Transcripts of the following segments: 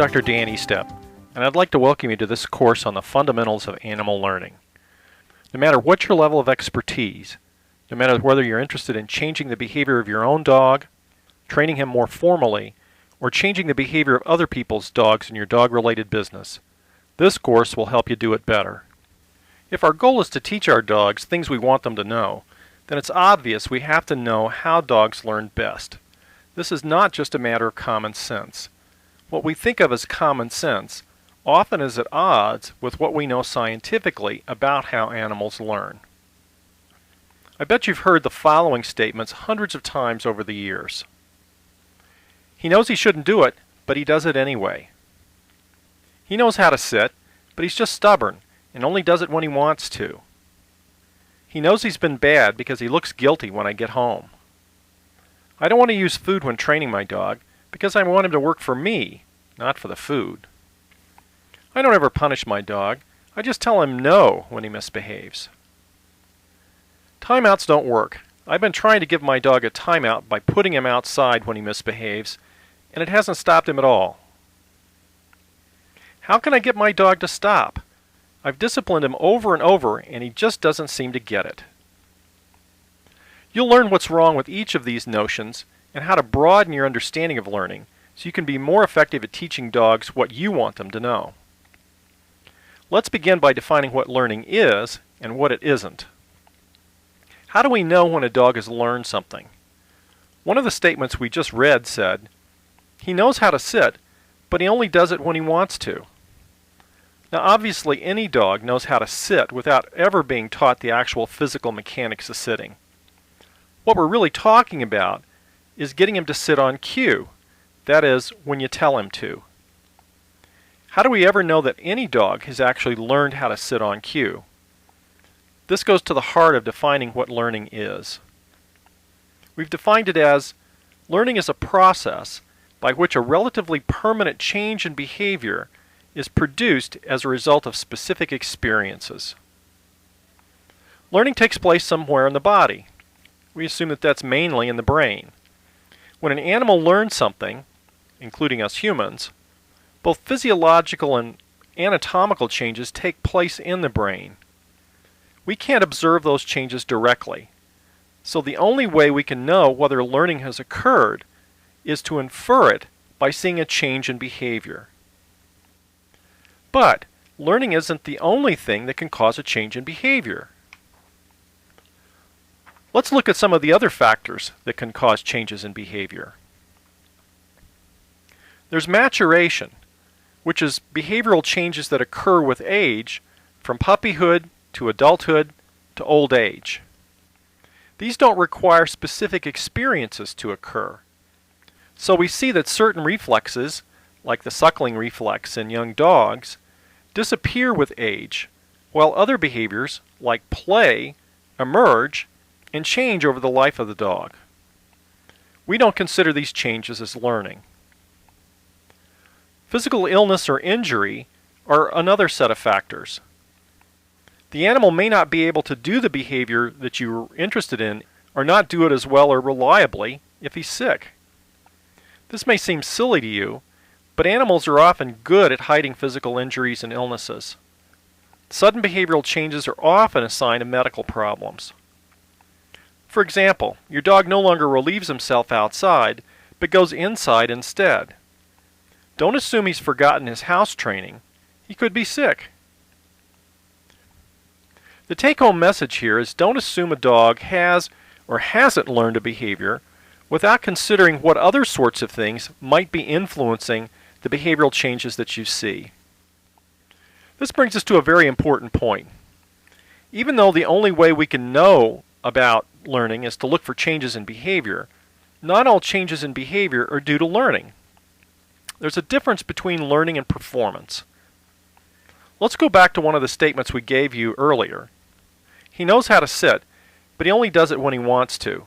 Dr. Dan Estep, and I'd like to welcome you to this course on the fundamentals of animal learning. No matter what your level of expertise, no matter whether you're interested in changing the behavior of your own dog, training him more formally, or changing the behavior of other people's dogs in your dog-related business, this course will help you do it better. If our goal is to teach our dogs things we want them to know, then it's obvious we have to know how dogs learn best. This is not just a matter of common sense. What we think of as common sense often is at odds with what we know scientifically about how animals learn. I bet you've heard the following statements hundreds of times over the years. He knows he shouldn't do it, but he does it anyway. He knows how to sit, but he's just stubborn and only does it when he wants to. He knows he's been bad because he looks guilty when I get home. I don't want to use food when training my dog because I want him to work for me, not for the food. I don't ever punish my dog. I just tell him no when he misbehaves. Timeouts don't work. I've been trying to give my dog a timeout by putting him outside when he misbehaves, and it hasn't stopped him at all. How can I get my dog to stop? I've disciplined him over and over, and he just doesn't seem to get it. You'll learn what's wrong with each of these notions and how to broaden your understanding of learning so you can be more effective at teaching dogs what you want them to know. Let's begin by defining what learning is and what it isn't. How do we know when a dog has learned something? One of the statements we just read said, "He knows how to sit, but he only does it when he wants to." Now obviously any dog knows how to sit without ever being taught the actual physical mechanics of sitting. What we're really talking about is getting him to sit on cue, that is, when you tell him to. How do we ever know that any dog has actually learned how to sit on cue? This goes to the heart of defining what learning is. We've defined it as learning is a process by which a relatively permanent change in behavior is produced as a result of specific experiences. Learning takes place somewhere in the body. We assume that that's mainly in the brain. When an animal learns something, including us humans, both physiological and anatomical changes take place in the brain. We can't observe those changes directly, so the only way we can know whether learning has occurred is to infer it by seeing a change in behavior. But learning isn't the only thing that can cause a change in behavior. Let's look at some of the other factors that can cause changes in behavior. There's maturation, which is behavioral changes that occur with age from puppyhood to adulthood to old age. These don't require specific experiences to occur. So we see that certain reflexes, like the suckling reflex in young dogs, disappear with age, while other behaviors, like play, emerge and change over the life of the dog. We don't consider these changes as learning. Physical illness or injury are another set of factors. The animal may not be able to do the behavior that you're interested in or not do it as well or reliably if he's sick. This may seem silly to you, but animals are often good at hiding physical injuries and illnesses. Sudden behavioral changes are often a sign of medical problems. For example, your dog no longer relieves himself outside, but goes inside instead. Don't assume he's forgotten his house training. He could be sick. The take-home message here is don't assume a dog has or hasn't learned a behavior without considering what other sorts of things might be influencing the behavioral changes that you see. This brings us to a very important point. Even though the only way we can know about learning is to look for changes in behavior, not all changes in behavior are due to learning. There's a difference between learning and performance. Let's go back to one of the statements we gave you earlier. He knows how to sit, but he only does it when he wants to.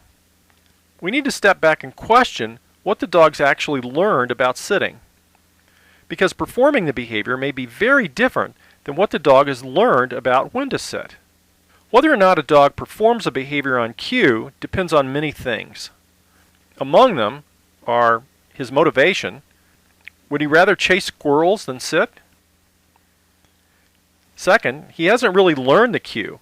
We need to step back and question what the dog's actually learned about sitting, because performing the behavior may be very different than what the dog has learned about when to sit. Whether or not a dog performs a behavior on cue depends on many things. Among them are his motivation, Would he rather chase squirrels than sit? Second, he hasn't really learned the cue.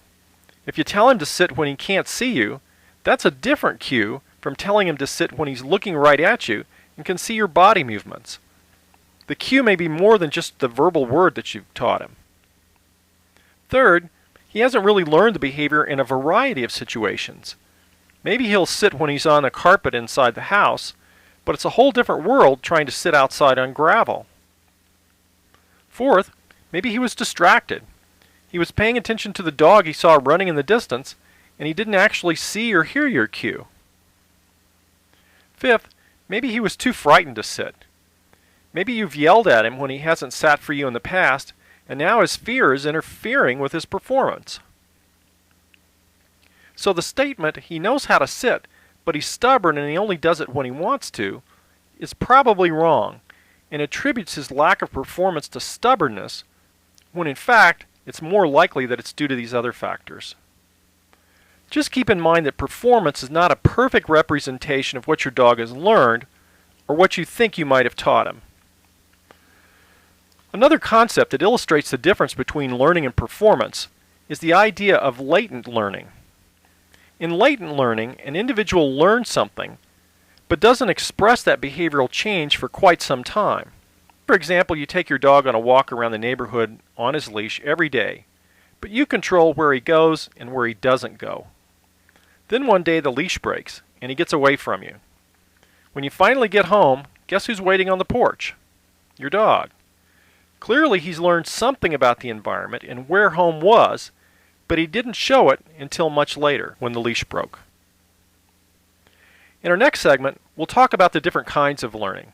If you tell him to sit when he can't see you, that's a different cue from telling him to sit when he's looking right at you and can see your body movements. The cue may be more than just the verbal word that you've taught him. Third, he hasn't really learned the behavior in a variety of situations. Maybe he'll sit when he's on the carpet inside the house, but it's a whole different world trying to sit outside on gravel. Fourth, maybe he was distracted. He was paying attention to the dog he saw running in the distance, and he didn't actually see or hear your cue. Fifth, maybe he was too frightened to sit. Maybe you've yelled at him when he hasn't sat for you in the past, and now his fear is interfering with his performance. So the statement, he knows how to sit, but he's stubborn and he only does it when he wants to, is probably wrong, and attributes his lack of performance to stubbornness, when in fact, it's more likely that it's due to these other factors. Just keep in mind that performance is not a perfect representation of what your dog has learned or what you think you might have taught him. Another concept that illustrates the difference between learning and performance is the idea of latent learning. In latent learning, an individual learns something, but doesn't express that behavioral change for quite some time. For example, you take your dog on a walk around the neighborhood on his leash every day, but you control where he goes and where he doesn't go. Then one day the leash breaks, and he gets away from you. When you finally get home, guess who's waiting on the porch? Your dog. Clearly he's learned something about the environment and where home was, but he didn't show it until much later, when the leash broke. In our next segment, we'll talk about the different kinds of learning.